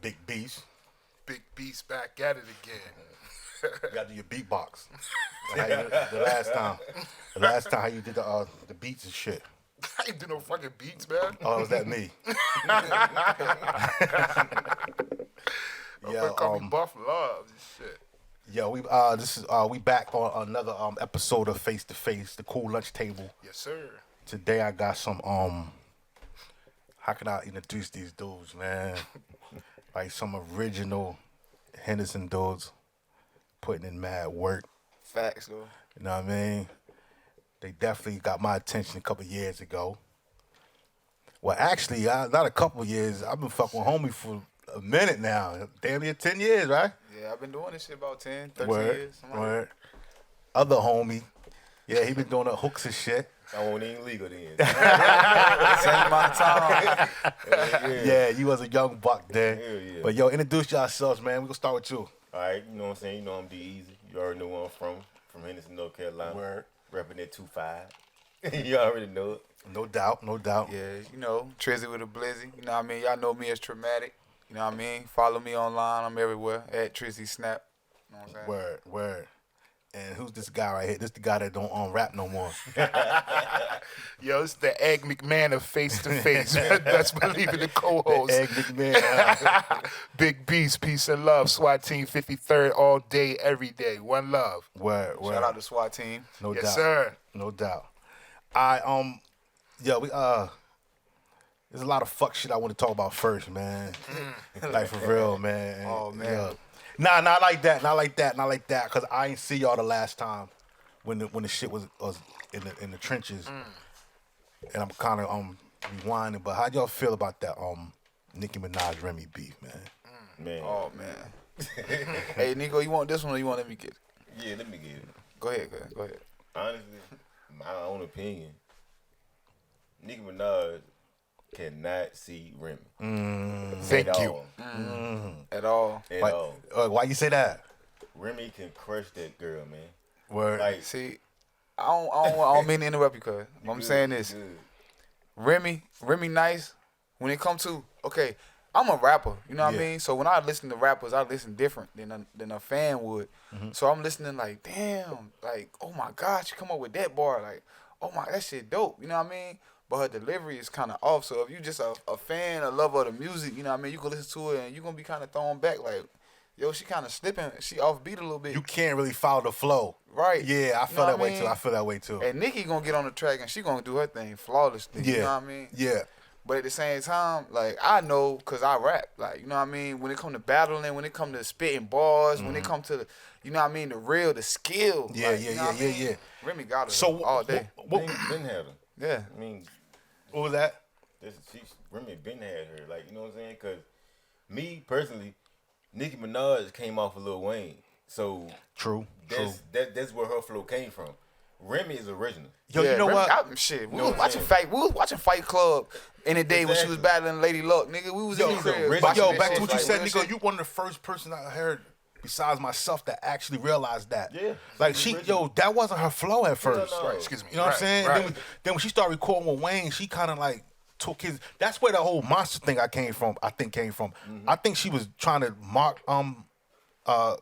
Big Beast. Big Beast back at it again. You got to do your beatbox. The last time how you did the beats and shit. I ain't do no fucking beats, man. Oh, was that me? Yeah, call me Buff Love and shit. Yo, we back on another episode of Face to Face, the Cool Lunch Table. Yes, sir. Today I got some how can I introduce these dudes, man? Like some original Henderson dudes putting in mad work. Facts, though. You know what I mean? They definitely got my attention a couple years ago. Well, actually, not a couple years. I've been fucking with homie for a minute now. Damn near 10 years, right? Yeah, I've been doing this shit about 10, 13 Word, years. Word. Other homie. Yeah, he been doing the hooks and shit. I won't even legal then. Same amount of time. Yeah, you was a young buck then. Hell yeah. But yo, introduce yourselves, man. We gonna start with you. All right, you know what I'm saying? You know I'm D-eazie. You already know where I'm from Henderson, North Carolina. Word. Repping at 2-5. You already know it. No doubt, no doubt. Yeah, you know, Trizzy with a Blizzy. You know what I mean? Y'all know me as Tramatic. You know what I mean? Follow me online. I'm everywhere. At Trizzy Snap. You know what I'm saying? Word. And who's this guy right here? This the guy that don't rap no more. Yo, it's the Egg McMahon of Face to Face. That's believing the co-host. Egg McMahon. Big Beast, peace and love. SWAT Team 53rd, all day, every day. One love. Word. Shout out to SWAT team. No Yes, doubt. sir. No doubt. There's a lot of fuck shit I want to talk about first, man. Like for real, man. Oh, man. Yeah. Nah, not like that. Cause I ain't see y'all the last time when the shit was in the trenches. And I'm kind of rewinding. But how y'all feel about that Nicki Minaj Remy beef, man? Man. Oh, man. Hey, Nico, you want this one or you want let me get it? Yeah, let me get it. Go ahead. Honestly, my own opinion, Nicki Minaj cannot see Remy. Thank At you. all. At all. At Why, all. why you say that? Remy can crush that girl, man. Word. Like, See, I don't mean to interrupt you, cuz. I'm saying this. Good. Remy nice when it comes to, okay, I'm a rapper, you know what I mean? So when I listen to rappers, I listen different than a fan would. So I'm listening like, damn, like, oh my gosh, you come up with that bar, like, oh my, that shit dope, you know what I mean? But her delivery is kind of off. So if you just a fan, a lover of the music, you know what I mean, you can listen to it and you're going to be kind of thrown back like, yo, she kind of slipping, she offbeat a little bit. You can't really follow the flow. Right. Yeah, I feel that way too. I feel that way too. And Nicki gonna get on the track and she gonna do her thing flawlessly. Yeah. You know what I mean? Yeah. But at the same time, like, I know because I rap. Like, you know what I mean? When it come to battling, when it come to spitting bars, when it come to, the, you know what I mean, the skill. Yeah, like, you know what I mean? yeah. Remy got her So all day. What Been had her. Yeah. I mean, what was that? Remy been had her. Like, you know what I'm saying? Because me, personally, Nicki Minaj came off of Lil Wayne. So True. that's where her flow came from. Remy is original. Yo, yeah, you know Remy what? got them shit. We know was what I'm watching saying? Fight. We was watching Fight Club in the day when she was battling Lady Luck, nigga. We was in the crib. original. watching Yo, that back shit, to what you like, said, real Nico. shit. You one of the first person I heard besides myself that actually realized that. Yeah. Like She's original. that wasn't her flow at first. no. Right, excuse me. You know what I'm saying? Right. Then when she started recording with Wayne, she kind of like took his. That's where the whole monster thing came from. I think she was trying to mock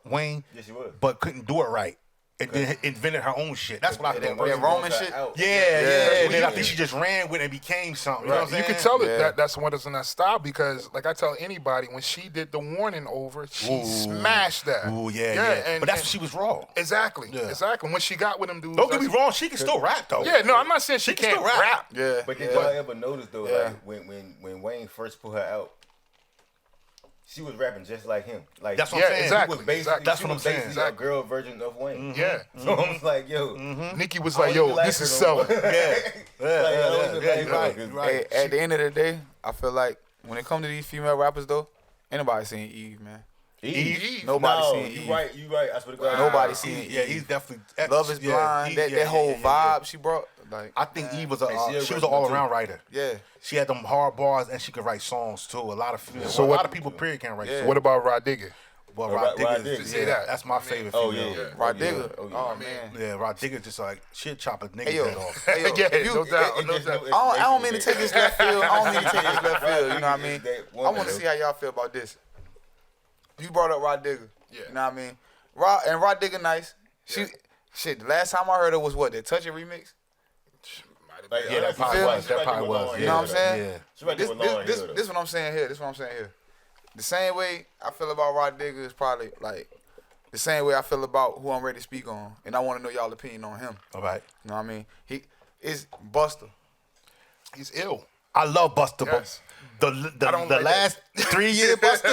Wayne, Yes, she was. but couldn't do it right. And then invented her own shit. That's what I think. that Roman shit? Yeah. And then I yeah. think she just ran with it and became something. You know what I'm saying? You can tell Yeah. that's one that's in that style because, like I tell anybody, when she did the warning over, she smashed that. Ooh, yeah. And, But that's when she was raw. Exactly. Yeah. Exactly. When she got with them dudes. Don't get me wrong, she can still rap though. Yeah, no, I'm not saying she can can't still rap. rap. Yeah. But did y'all ever notice though, Yeah. like when Wayne first put her out, she was rapping just like him. Like That's what I'm saying. exactly. She was basically, That's she what I'm was saying. basically a girl version of Wayne. Yeah. So I was like, yo, Nikki was I like, don't yo, even this like is her no selling. more. Yeah, Like, you're right. Hey, at the end of the day, I feel like when it comes to these female rappers though, ain't nobody seen Eve, man. Eve. Nobody no, seen Eve. you right. I swear to God. Nobody seen Eve. Yeah, he's definitely Love is Blind. That whole vibe she brought. Like, I think Eve was Hey, she a she was an original, all around too. writer. yeah. She had them hard bars and she could write songs too. A lot of So a what- lot of people period can't write songs. What about Rod Digger? Well, Rod Rod Digger, Digger. is- Say yeah, that. that's my favorite. Oh female. yeah. Rod Oh, Digger. yeah. Oh, yeah. Oh, man. Yeah, Rod Digger just like she'll chop a nigga's Hey, yo. head off. Hey, yo, Yeah, if you- no doubt, if- no if- doubt. I don't mean to take this left field. I don't mean to take this left field. You know what I mean? That I woman, want to though. see how y'all feel about this. you brought up Rod Digger. Yeah. You know what I mean? Rod Digger nice. Shit, the last time I heard her was what, that Touch It remix? Like, Yeah, that probably was. That probably was. You know what I'm saying? Yeah. She right there with Lauryn Hill, though. This what I'm saying here. The same way I feel about Rod Digger is probably like the same way I feel about who I'm ready to speak on, and I want to know y'all opinion on him. All right. You know what I mean? He is Buster. He's ill. I love Busta, Yes. but the last 3 years Busta,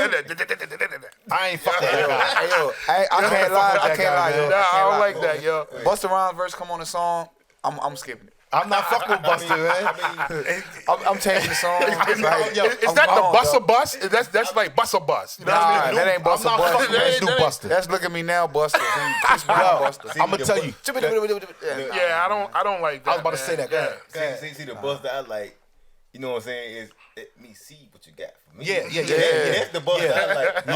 I ain't fucking that guy. Hey yo, I can't lie, yo. Nah, I don't lie. like that, yo. Busta Rhymes verse come on the song, I'm skipping it. I'm not fucking with Busta, man. I'm taking the song. Is that the Busta Bus? That's like Busta Bus. You know what I mean? That ain't Busta I'm not fucking with Bus. this new Busta. That's Look at Me Now, Busta. Chris Brown, Busta. I'm gonna tell you. Yeah, I don't like that. I was about to say that. Yeah. See the bus that I like, you know what I'm saying, is let me see what you got for me. Yeah. That's the bus that I like.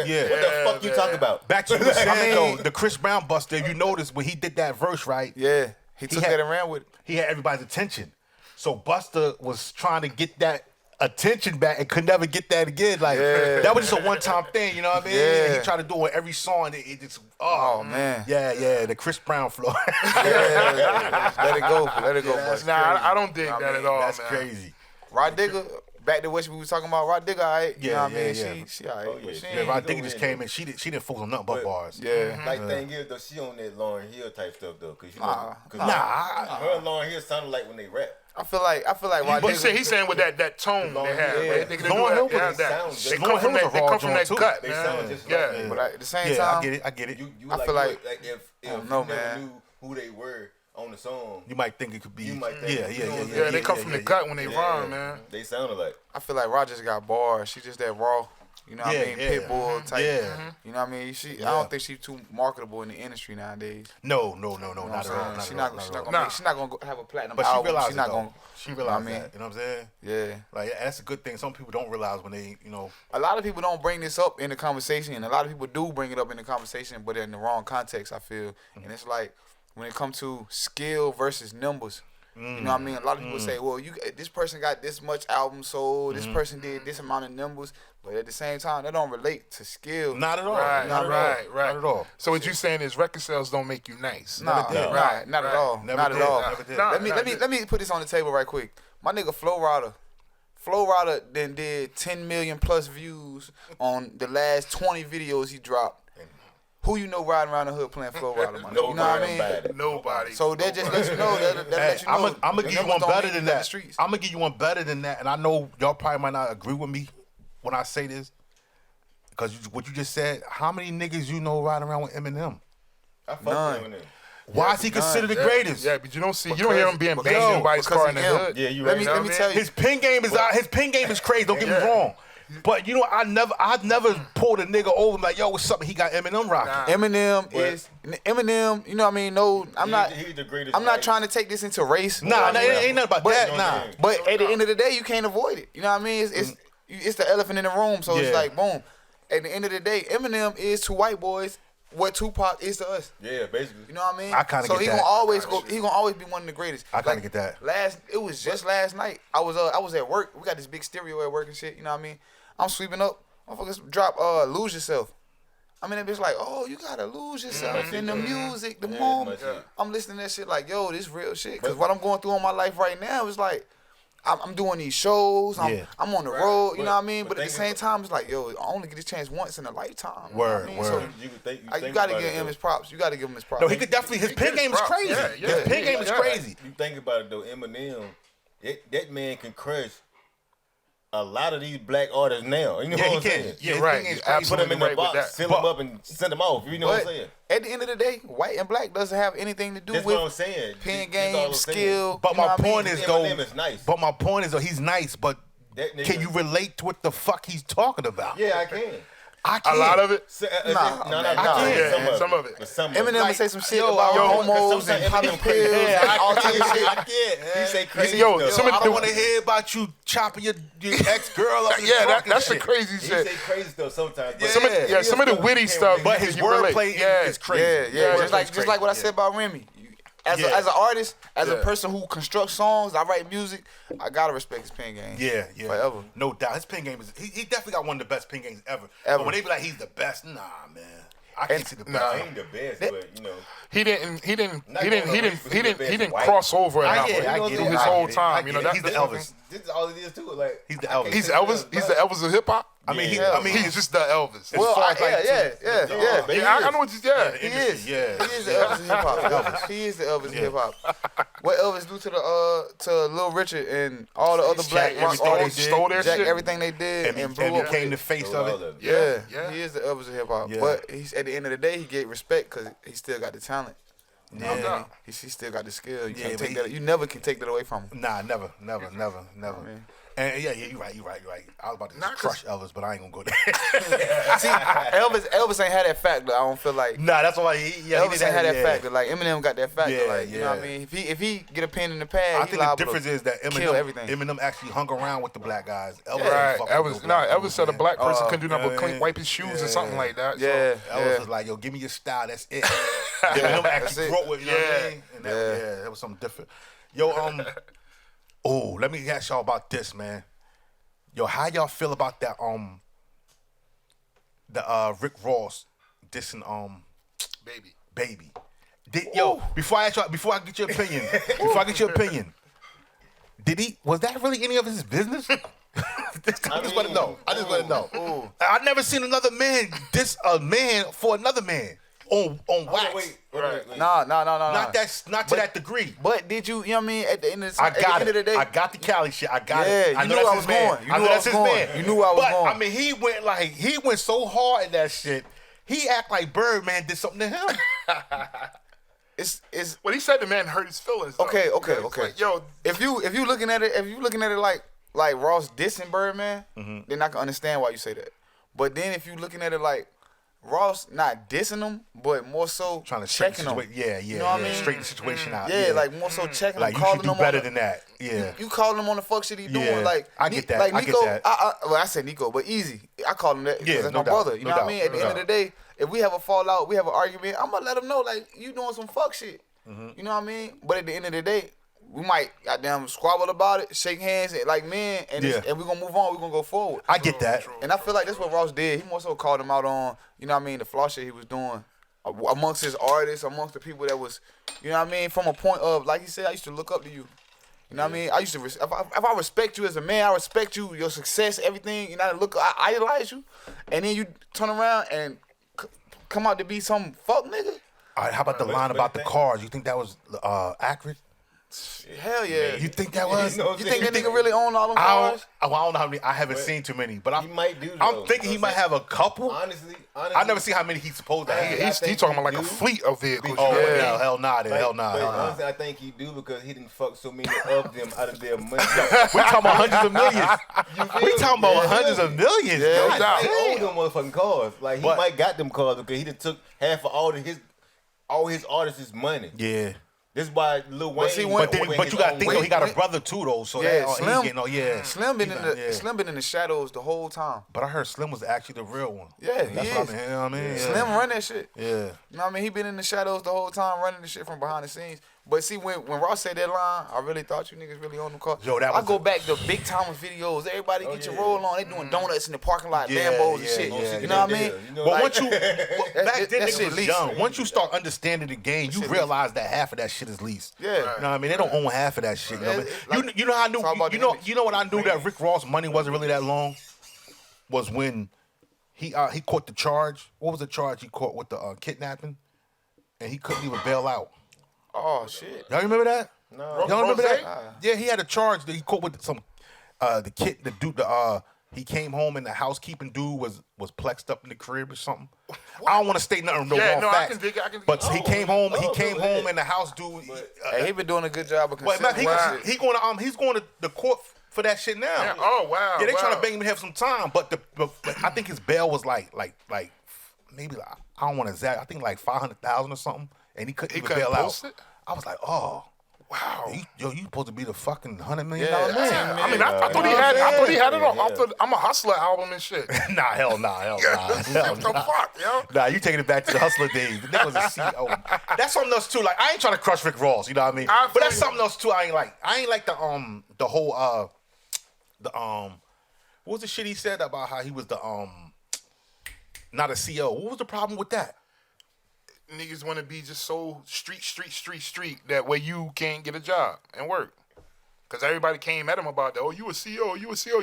Yeah. What the fuck you talking about? Back to what you were saying though, the Chris Brown Busta. You notice when he did that verse, right? Yeah, he took that and ran with it. He had everybody's attention. So Busta was trying to get that attention back and could never get that again. Like that was just a one-time thing, you know what I mean? Yeah. He tried to do it with every song. It just Man. Yeah, the Chris Brown flow. Let it go, Busta. Nah, I don't dig that at all, That's man. crazy. Rod Digger, back to what we was talking about. Rod Digger, all right. You know what I mean? Yeah. She all right. Oh, yeah. But she Yeah, ain't Rod go Digger just in, came though. in. She didn't focus on nothing but bars. Yeah. Like thing is though, she on that Lauryn Hill type stuff though, cause you know, Nah. her and Lauryn Hill sounded like when they rap. I feel like Rod But Digger. he's saying with that tone they have. Yeah. They do Lauryn Hill that. was- Yeah, sound that. just- They Lauryn come from Hill was that. a They raw come from that joint, gut, They man. sound just Yeah. like But at the same Yeah, time, I get it. you I feel like- if don't you know, never man. knew who they were on the song, You might think it could be. You might think- Yeah. Yeah, they come from the gut when they rhyme, man. they sounded like. I feel like Rod just got bars. She just that raw. You know what I mean? Pitbull type. Yeah. You know what I mean? I don't think she's too marketable in the industry nowadays. No, You know not what I'm at all. saying? Not She's at not all. gonna have a platinum But she album. realized She's not it, gonna. though. She realized I mean, that. You know what I'm saying? Yeah. Like that's a good thing. Some people don't realize when they, A lot of people don't bring this up in the conversation, and a lot of people do bring it up in the conversation, but in the wrong context, I feel. And it's like when it comes to skill versus numbers. You know what I mean? A lot of people say, well, this person got this much album sold, this person did this amount of numbers, but at the same time, that don't relate to skill. Not at all. Right, Not at all. right. Not at all. So what you saying is record sales don't make you nice. Nah, did. not at all. Never Not did. at all. Never did. Nah. Let me put this on the table right quick. My nigga Flo Rida then did 10 million plus views on the last 20 videos he dropped. Who you know riding around the hood playing Flo Rida, my nigga? You know what I mean? Nobody. So that just lets you know that let you know. I'm gonna the give you numbers one don't better mean than nothing in the that. streets. I'm gonna give you one better than that, and I know y'all probably might not agree with me when I say this, because what you just said. How many niggas you know riding around with Eminem? I fuck None. with him. Why is he considered the greatest? Yeah, but you don't hear him being Because- banged in anybody's because car in the he him. hood. Yeah, you Let right. me know let what me I tell mean? you. His pin game is out. His pin game is crazy. Don't get me wrong, but I've never pulled a nigga over and like, yo, what's up? He got Eminem rocking. Eminem is Eminem. You know what I mean? No, I'm not. He's the greatest. I'm not trying to take this into race. Nah, it ain't nothing about But- that. Nah. But at the end of the day, you can't avoid it. You know what I mean? It's the elephant in the room. So it's Yeah. like boom. At the end of the day, Eminem is to white boys what Tupac is to us. Yeah, basically. You know what I mean? I kinda so get he that. gonna always go. He gonna always be one of the greatest. I kinda get that. It was just last night. I was at work. We got this big stereo at work and shit. You know what I mean? I'm sweeping up. Motherfuckers drop Lose Yourself. I mean, it's like, oh, you gotta lose yourself in the music, the moment. much, yeah. I'm listening to that shit like, yo, this real shit. Cause what I'm going through in my life right now is like, I'm doing these shows. I'm on the road. You know what I mean? But at the same time, it's like, yo, I only get this chance once in a lifetime. You know what I Word, mean? word. So, You you gotta give him his props. You gotta give him his props. No, he could definitely. His pin game is props. crazy. Yeah, yeah, His pin yeah, game is yeah. crazy. You think about it though, Eminem, that man can crush a lot of these black artists now. You know Yeah, what he I'm can. saying? Yeah, his right. pin game is You crazy. Put them in the Right with box, that. seal them up, and send them off. You know what I'm But saying? at the end of the day, white and black doesn't have anything to do That's with what I'm saying. pin That's all game, I'm saying. skill. But you know my what I mean? point is though. Eminem is nice. But my point is though, he's nice. But That nigga- can you relate to what the fuck he's talking about? Yeah, I can. I A can't. lot of it. Nah, no, man, no, nah. no. Yeah, some of it. But some of Eminem it. would say some shit yo, about yo, homos and sometimes popping Eminem pills crazy. and all type of shit. I can't. He say crazy Yo, stuff. some of I the- don't want to hear about you chopping your ex-girl up. in the Yeah, trunk and that's the shit. crazy He shit. say crazy stuff sometimes. But Yeah. Some of the witty stuff. But his you relate. wordplay Yeah. is crazy. Yeah, Wordplay's just like what I crazy. said about Remy. as Yeah. an artist, as a Yeah. person who constructs songs, I write music. I gotta respect his pen game. Yeah, forever. No doubt. His pin game is he definitely got one of the best pin games ever. Ever. But when they be like he's the best, nah, man. I can't see the best. He ain't the best, but you know. He didn't White. cross over enough get it, I get it, through his I whole get it, time. I You get know it. He's the Elvis. This is all it is too. Like He's the Elvis. He's Elvis. He's the Elvis of hip hop. I mean, He's just the Elvis. Well, far as, like, yeah. I know what you said. He is. Yeah. He is the Elvis of hip hop. He is the Elvis of hip hop. What Elvis do to Lil Richard and all the other black Jack everything all they did. Stole their Jack shit. everything they did and blew and up. became the face of it. Yeah, he is the Elvis of hip hop. Yeah. But he's at the end of the day, he get respect because he still got the talent. Yeah. He still got the skill. You Yeah, can't but take that. You never can take that away from him. Nah, never. And yeah, you're right. I was about to just crush Elvis, but I ain't gonna go there. See, Elvis ain't had that factor. I don't feel like Nah, that's why Elvis ain't had that factor. Like Eminem got that factor. Yeah, like you know what I yeah. mean. If he get a pen in the pad, I he think the liable difference to is that kill everything. Eminem actually hung around with the black guys. Elvis Right. ain't fucking with no black Elvis dudes, said a man. black person couldn't do nothing but yeah. wipe his shoes or something like that. Yeah, Elvis was like, yo, give me your style, that's it. Eminem That's actually it. broke with, you know what I mean? And that was something different. Yo, let me ask y'all about this, man. Yo, how y'all feel about that, Rick Ross dissing, Baby. Before I get your opinion, was that really any of his business? I just want to know. Ooh. I've never seen another man diss a man for another man on wax. Wait. Nah. Not to that degree. But did you? You know what I mean? At the end of the, I at the got end it. of the day, I got the Cali shit. I got it. Yeah, I you know knew that's I his was man. going. You I knew know I that's was his going. man. You knew I was but, going. I mean, he went so hard in that shit. He act like Birdman did something to him. it's Well, he said the man hurt his feelings. Though. okay. Like, yo, If you looking at it like Ross dissing Birdman, then I can understand why you say that. But then if you looking at it like Ross not dissing him, but more so Trying to checking him. You know what I mean? straighten the situation out. Yeah, like more so checking like him, you calling should do him better on than that. Yeah. You calling him on the fuck shit he Yeah, doing. Like I get that. Like I get Nico, that. I said Nico, but Easy. I call him that because Yeah, that's no my doubt, brother. You no know what I doubt, mean? At the no end of the day, if we have a fallout, we have an argument, I'm gonna let him know like you doing some fuck shit. You know what I mean? But at the end of the day, we might goddamn squabble about it, shake hands like men, and we're gonna move on. We're gonna go forward. I get that. And I feel like that's what Ross did. He more so called him out on, you know what I mean, the flaw shit he was doing amongst his artists, amongst the people that was, you know what I mean, from a point of, like he said, I used to look up to you. You know what I mean? I used to, if I respect you as a man, I respect you, your success, everything. You know, I idolize you, and then you turn around and come out to be some fuck nigga. All right, how about the line about the cars? You think that was accurate? Hell yeah. You think that was? You know what You I'm think that saying? nigga really own all them I cars? don't know how many. I haven't seen too many, but He might do. I'm though, thinking he you know might have a couple. Honestly, I never see how many he's supposed to have. he's talking about like a fleet of vehicles. Oh, you know? yeah. Hell nah, But honestly, I think he do because he didn't fuck so many of them out of their money. We talking about hundreds of millions. We talking about hundreds of millions. Yeah. God doubt. He damn. own them motherfucking cars. Like he But- might got them cars because he done took half of all his artists' money. Yeah. This is why Lil Wayne. see, But you got to think though, he got a brother too though, so Yeah, that, Slim. he getting, Slim been in the yeah. Slim been in the shadows the whole time. But I heard Slim was actually the real one. Yeah, That's he what is. I mean. You know what I mean? Slim run that shit. Yeah. You know what I mean? He been in the shadows the whole time, running the shit from behind the scenes. But see, when Ross said that line, I really thought you niggas really on them cars. Yo, that I was go a- back to Big Thomas videos. Everybody get your roll on. They doing donuts in the parking lot, Yeah, Lambos and yeah, shit. yeah, you know what I mean? You know, But Like- once you back then that niggas shit was leased. young. Once you start understanding the game, you shit realize that half of that shit is leased. Yeah. You know what I mean? They don't own half of that shit. You know what I mean? Yeah, like, you know how I knew it's all about you the know image. you know what I knew that Rick Ross money wasn't really that long was when he caught the charge. What was the charge he caught with the kidnapping? And he couldn't even bail out. Oh shit. Y'all remember that? No. Y'all remember Rose? that? Yeah, he had a charge that he caught with some the dude he came home and the housekeeping dude was plexed up in the crib or something. I don't want to state nothing no Yeah, wrong no, I facts. can dig it, I can dig but it. he came home yeah. and the house dude Hey, he been doing a good job of well, considering man, shit. he's going to the court for that shit now. Yeah, oh, wow, Yeah, they trying wow. to bang him and have some time, but I think his bail was like maybe I don't want to exact. I think like $500,000 or something, and he couldn't even couldn't bail out. post it? I was like, oh. Wow. You supposed to be the fucking $100 million Yeah, man. Yeah, I mean, I thought he had. I thought he had it on. I thought I'm a Hustler album and shit. Nah, hell nah. What the fuck, yo? Nah, you taking it back to the Hustler days. The nigga was a CEO. That's something else too. Like I ain't trying to crush Rick Ross, you know what I mean? But that's something else too. I ain't like the whole what was the shit he said about how he was the not a CEO? What was the problem with that? Niggas want to be just so street that way you can't get a job and work. Cause everybody came at him about that. Oh, you a CEO,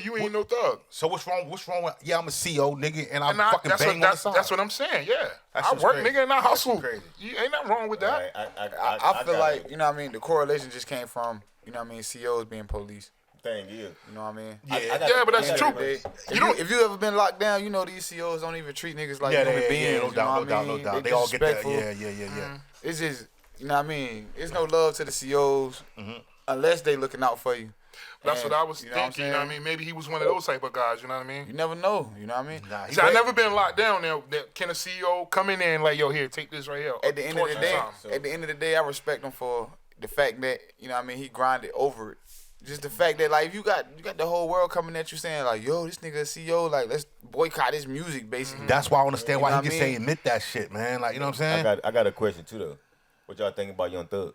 you ain't no thug. So what's wrong with? Yeah, I'm a CEO, nigga, and I fucking bang on the side. That's what I'm saying. Yeah, That's I just work, crazy. nigga, and I hustle. crazy. You ain't nothing wrong with that. I feel like, you know what I mean, the correlation just came from, you know what I mean, CEOs being police. Thing is. You know what I mean? Yeah, but that's true. If you ever been locked down, you know these CEOs don't even treat niggas like human beings. no doubt. They all get that. Yeah. It's just, you know what I mean? It's no love to the CEOs unless they looking out for you. That's what I was thinking. You know what I mean? Maybe he was one of those type of guys. You know what I mean? You never know. You know what I mean? Nah, See, I never been locked down. Now, can a CEO come in there and like, yo, here, take this right here? At the end of the day, I respect him for the fact that, you know what I mean, he grinded over it. Just the fact that, like, if you got the whole world coming at you saying, like, yo, this nigga a CEO, like, let's boycott his music, basically. That's why I understand why he can I say mean? admit that shit, man. Like, you know what I'm saying? I got a question too though. What y'all think about Young Thug?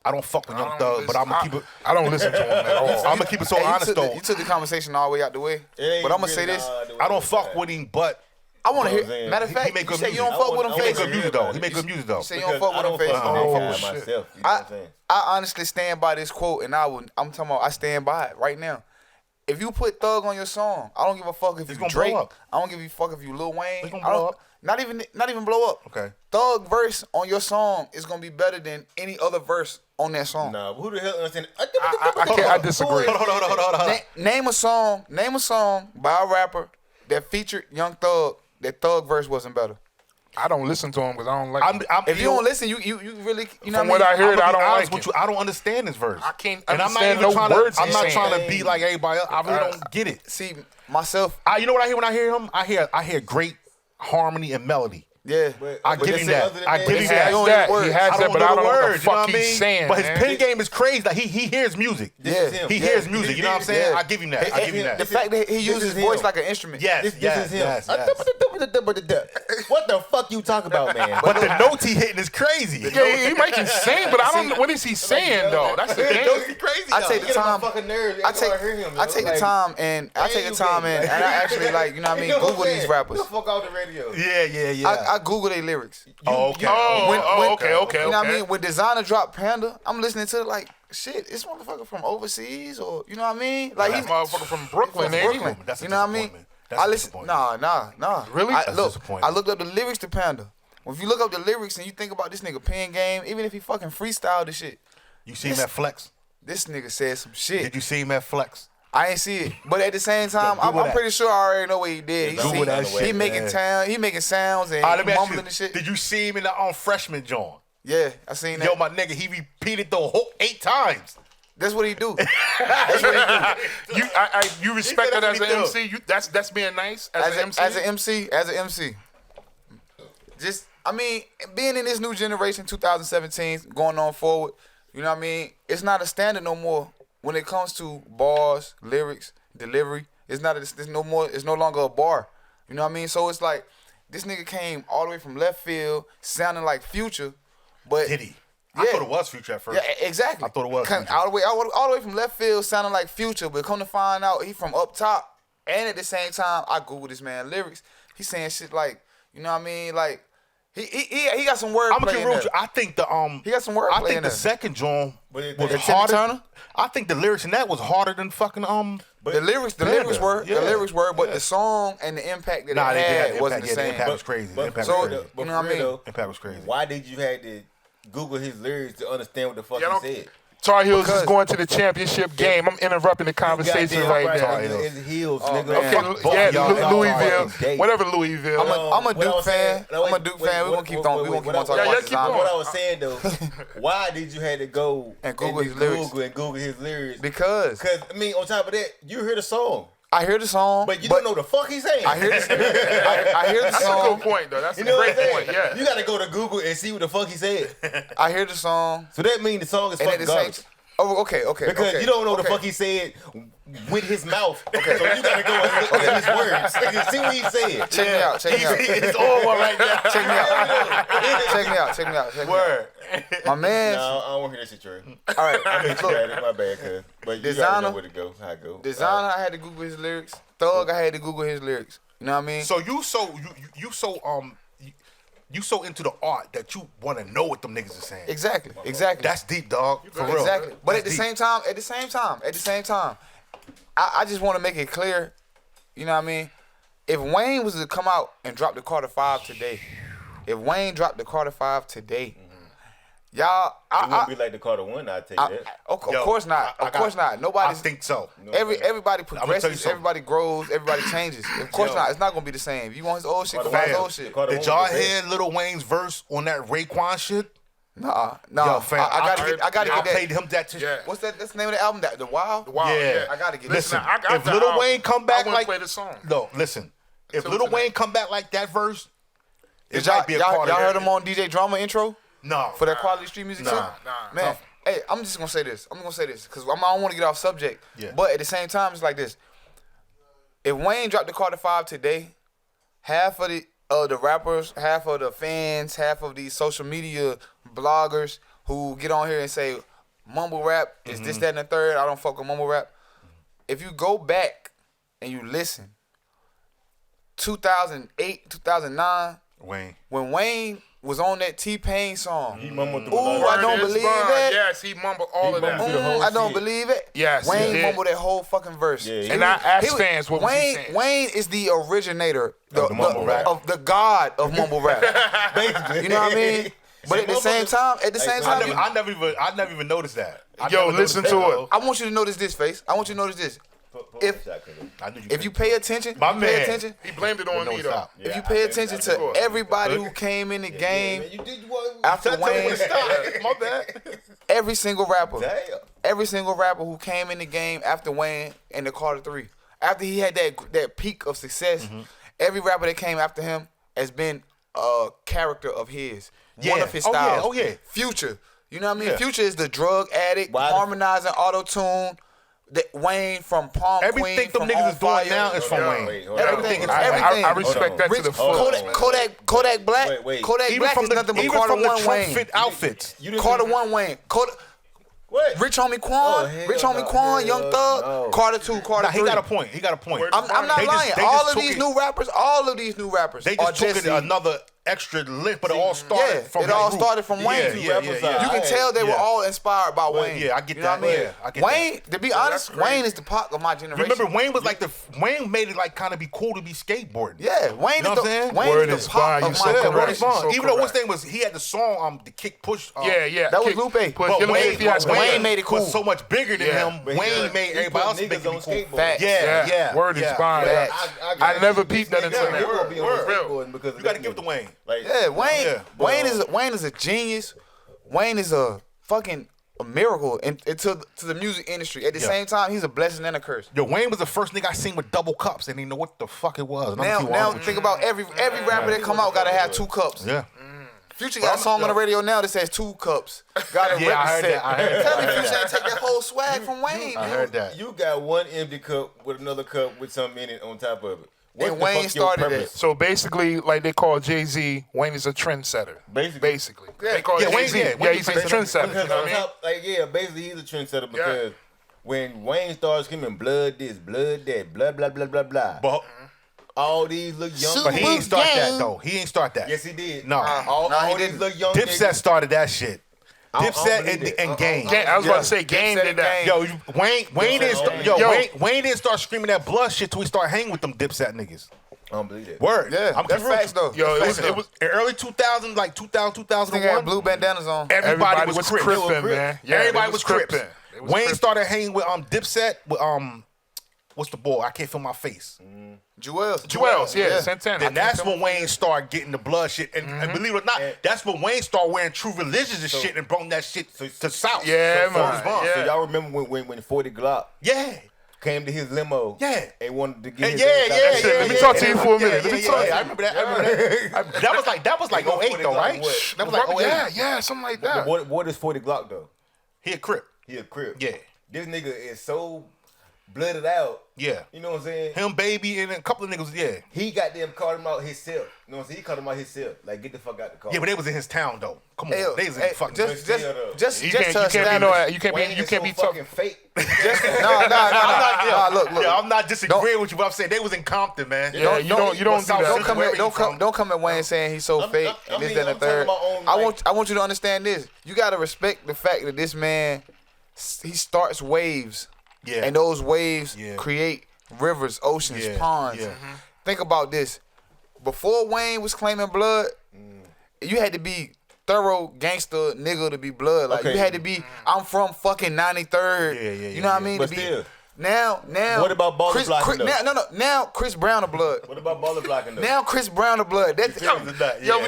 I don't fuck with Young Thug, but I'm gonna keep it. I don't listen to him at all. I'm gonna keep it so honest though. You took the conversation all the way out the way. But I'm gonna say this. I don't fuck with him, but I want to You know what I'm hear. saying? Matter of he fact, make you good say you music. don't fuck with him he make face. good music though. He make good music though. You say you don't fuck with him face. I don't fuck with myself. You know what I'm saying? I honestly stand by this quote, and I'm talking about I stand by it right now. If you put Thug on your song, I don't give a fuck if you gonna Drake. blow up. I don't give a fuck if you Lil Wayne. It's gonna I don't- blow up. Not even blow up. Okay. Thug verse on your song is gonna be better than any other verse on that song. Nah, who the hell understand? I disagree. Hold on. Name a song by a rapper that featured Young Thug. That Thug verse wasn't better. I don't listen to him because I don't like him. If you don't listen, you really, you know From what I what mean? I heard, I don't honest like with it. you. I don't understand this verse. I can't And I'm not understand even no trying words to. I'm he's not saying. trying to be like everybody else. I really don't get it. See, myself, You know what I hear when I hear him? I hear great harmony and melody. yeah. I give him that. I give He him has that. that. words. He has I that, don't but know I the don't know what the words, you know fuck what I mean? he's saying. But his man. pen game is crazy. Like he hears music. This is him. He hears music. You know what I'm saying? Yeah. I give him that. I give him that. The fact that he uses is his voice him. like an instrument. Yes, This yes, is him. yes, yes. What the fuck you talking about, man? But the notes he hitting is crazy. Yeah, he might can sing, but I don't know what is he saying though. That's the thing. crazy. I take the Get on time. my fucking nerves. I take the time and I actually like, you know what I mean, Google these rappers. Get the fuck out the radio. Yeah. I Google their lyrics. Okay. Okay. You know what I mean? When Designer dropped Panda, I'm listening to like, shit, this motherfucker from overseas or, you know what I mean? Like That motherfucker from Brooklyn, from ain't he? Brooklyn. That's a You know what I mean? disappointment. That's I a listen. disappointment. Nah. Really? I, That's look, disappointing. I looked up the lyrics to Panda. If you look up the lyrics and you think about this nigga pen game, even if he fucking freestyled this shit, You see him at Flex? this nigga said some shit. Did you see him at Flex? I ain't see it, but at the same time, Google I'm that. pretty sure I already know what he did. Google that shit, He making man. he making sounds and All right, let me ask mumbling you. and shit. Did you see him in the freshman joint? Yeah, I seen that. Yo, my nigga, he repeated the whole 8 times. That's what he do. You respect said that as that's an what he MC? That's being nice as an MC? As an MC. Just, I mean, being in this new generation, 2017, going on forward, you know what I mean? It's not a standard no more when it comes to bars, lyrics, delivery. It's no more. It's no longer a bar. You know what I mean? So it's like this nigga came all the way from left field, sounding like Future, but Did he? I thought it was Future at first. yeah, exactly. I thought it was Come Future. all the way from left field, sounding like Future, but come to find out, he from up top. And at the same time, I googled this man lyrics. He's saying shit like, you know what I mean, like he got some wordplay. I'm gonna in real there. with you. I think the He got some wordplay I in think the there. second joint But it- was the Timmy harder. Turner? I think the lyrics in that was harder than fucking The lyrics Panda. were, Yeah. but the song and the impact that Nah, it they had did. wasn't the The same. impact was crazy. The impact so- was crazy. you know what I mean? Impact was crazy. Why did you have to Google his lyrics to understand what the fuck Yeah, he said? Tar Heels Because- is going to the championship game. I'm interrupting the conversation Goddamn right right, now. Heels. It's heels, Oh, nigga. man. Okay, Both yeah, y'all got Louisville, fucking whatever Louisville. I'm a What I Duke was fan. saying- I'm a Duke fan. We're gonna keep on. We're gonna keep on talking Yeah, about yeah, this. keep on. What I was saying though, why did you have to go And Google his lyrics? Google his lyrics? Because I mean, on top of that, you heard the song. I hear the song, But you don't know what the fuck he's saying. I hear the That's a song. good point, though. That's You a know what I'm great saying? point. Yeah. You gotta go to Google and see what the fuck he said. I hear the song, So that means the song is and at fucking the same garbage. oh, okay. Because you don't know what the okay. fuck he said with his mouth. Okay. So you gotta go and look at his words. See what he said. Check me out. Check me out. It's all one right now. Check me out. Check me out. Check me out. Check me out. Word. My man. No, I don't want to hear that shit, Trey. All right. I bet you Look, had it. My bad, cuz. But you Designer- gotta know where to go, how it go. Designer, I had to Google his lyrics. Thug, I had to Google his lyrics. You know what I mean? So you so into the art that you want to know what them niggas are saying. Exactly. That's deep, dog. For real. Exactly. But That's at the deep. same time, I just want to make it clear, you know what I mean? If Wayne was to come out and drop the Carter 5 today, y'all, It wouldn't be like the Carter 1, I'll tell you that. of Yo, course not. Of course not. I Nobody's. think so. Everybody tell you progresses, something. everybody grows, everybody changes. Of course Yo. not. It's not gonna be the same. If you want his old shit, go Fam, buy his old shit. Carter Did 1 y'all was the best. hear Lil Wayne's verse on that Raekwon shit? Nah. Yo, fam, I gotta I get that. played him that shit. Yeah. What's that? That's the name of the album. The Wild. Wow. Yeah. I gotta get Listen, I got if the Lil album. Wayne come I back wanna like play the song. No, listen. If So Lil tonight. Wayne come back like that verse, it Did y'all, might be a y'all, Carter. y'all heard him on DJ Drama intro No. for that quality street music too? Nah. Man, hey, I'm just gonna say this. Because I don't want to get off subject. Yeah. But at the same time, it's like this. If Wayne dropped the Carter 5 today, half of the rappers, half of the fans, half of these social media bloggers who get on here and say mumble rap is this, that, and the third. I don't fuck with mumble rap. If you go back and you listen, 2008, 2009, Wayne. when Wayne was on that T-Pain song. He mumbled through Ooh, a lot I of don't shit. believe Bond. it. Yes, he mumbled all of He that. mumbled through the whole I don't shit. believe it. Yes, he Wayne did. mumbled that whole fucking verse. Yeah, he And I asked was- fans what was he Wayne, saying. Wayne is the originator, Of the mumble rap. of the god of mumble rap. Basically. You know what I mean? But at the same time, I never even noticed that. I Yo, never listen noticed to that, it. I want you to notice this, Face. I want you to notice this. If I knew if you pay attention, My you man. pay attention. He blamed it on No, me, though. stop. If you pay attention to everybody who came in the game after Wayne, My bad. every single rapper, Damn. every single rapper who came in the game after Wayne and the Carter 3, after he had that peak of success, every rapper that came after him has been a character of his. One Yeah. of his Oh, yeah. styles. Oh, yeah. Future. You know what I mean? Yeah. Future is the drug addict, Why the- harmonizing auto-tune. Wayne from Palm Everything Queen, them from niggas On is doing Fire. now is from Wayne. Wait, hold on. Everything is I everything. respect that to the Rich, full. Kodak Black. Wait. Kodak Even Black from is the nothing but even Carter from the 1 Trump Wayne. fit outfits. You didn't Carter even- 1 Wayne. What? Rich Homie Quan. Oh, hell Rich Homie no, Quan, Young hell Thug. no. Carter 2, Carter Nah, 3. he got a point. He got a point. I'm not They just- lying. they All just of took these it- new rappers They are just took it the- another extra lift, but it all started Yeah, from it that all group. started from Wayne. Yeah, Two yeah, rappers yeah, are- yeah. You can tell they were Yeah. all inspired by Wayne. yeah, I get You know that. what I mean? Yeah, I get Wayne, to be honest, that's crazy. Wayne is the Pac of my generation. Remember, Wayne was like Wayne made it like kind of be cool to be skateboarding. Yeah, Wayne You know is what I'm saying? Wayne Word is is the Pac bond. of You my so Yeah, correct. Word is generation. Bond. So Even though what's correct. name was he had the song the kick push. Yeah. That was Kick- Lupe. Put But Yellow Wayne, Baby Fiasco. Wayne made it cool. was so much bigger than Yeah. him. But he Wayne put- made he everybody put else make niggas it be on cool. skateboards. Facts. Yeah. Word is bond. Yeah. I never peeped that into Yeah, that. You're gonna be on Word. skateboarding because You got to give it to Wayne. Like, Yeah, Wayne. Yeah. Wayne is a genius. Wayne is a fucking a miracle to the music industry. At the Yeah. same time, he's a blessing and a curse. Yo, Wayne was the first nigga I seen with double cups, and he know what the fuck it was. And I'm Now gonna keep on- think about every rapper that come out gotta have 2 cups. Yeah. Future got a song on the radio now that says 2 cups. Gotta Yeah, I heard represent. that. I heard Tell me that. Future ain't take that whole swag from Wayne. I man. heard that. You got one empty cup with another cup with something in it on top of it. What And the Wayne fuck your started purpose? So basically, like they call Jay-Z, Wayne is a trendsetter. Basically. They call Yeah, Wayne- Jay-Z. yeah, Yeah, Wayne he's a is a trendsetter. Because You know on what I mean? top, like, yeah, basically he's a trendsetter because when Wayne starts screaming blood this, blood that, blah, blah, blah, blah, blah, But all these little young but he ain't start that though. He ain't start that. Yes, he did. No. All he these didn't. little young Dipset niggas. started that shit. I don't Dipset believe it. and Game. I was about to say, Game Dipset did and that. Game. Yo, Wayne didn't start. Yo. Wayne didn't start screaming that blood shit till he started hanging with them Dipset niggas. I don't believe that. Word. Yeah, I'm that's keeping real. facts though. Yo, That's it facts, was In early 2000, like 2000, though. Nigga had 2001. blue bandanas on. Everybody was Crips. crippin', man. Yeah, Everybody they was Crips. crippin'. They was Wayne crippin'. started hanging with Dipset with what's the boy? I can't feel my face. Jewels, yeah, Santana. Then that's when Wayne started getting the blood shit, and believe it or not, that's when Wayne started wearing True Religions and shit and brought that shit to South. Yeah, So, man. Bond. Yeah. So y'all remember when 40 Glock? Yeah. came to his limo. Yeah. And wanted to get his Let me talk to you for a minute. Let me talk. I remember that. That was like 08 though, right? That was like 08. Yeah, something like that. What is 40 Glock though? He a Crip. He a Crip. Yeah. This nigga is so blooded out. Yeah. You know what I'm saying? Him, Baby, and a couple of niggas, yeah. He got them called him out himself. You know what I'm saying? He called him out himself. Like, get the fuck out the car. Yeah, but they was in his town though. Come on, they was in fucking. You can't be fucking fake. Look. Yeah, I'm not disagreeing with you, but I'm saying they was in Compton, man. Yeah, you don't do that. Don't come at Wayne saying he's so fake and this, that, and the third. I want you to understand this. You gotta respect the fact that this man, he starts waves. Yeah. And those waves create rivers, oceans, ponds. Yeah. Think about this. Before Wayne was claiming blood, you had to be thorough gangster nigga to be blood. Like you had to be, I'm from fucking 93rd. You know what I mean? But to be, still. Now. What about Baller blocking though? Now Chris Brown of blood. What about Baller blocking though? But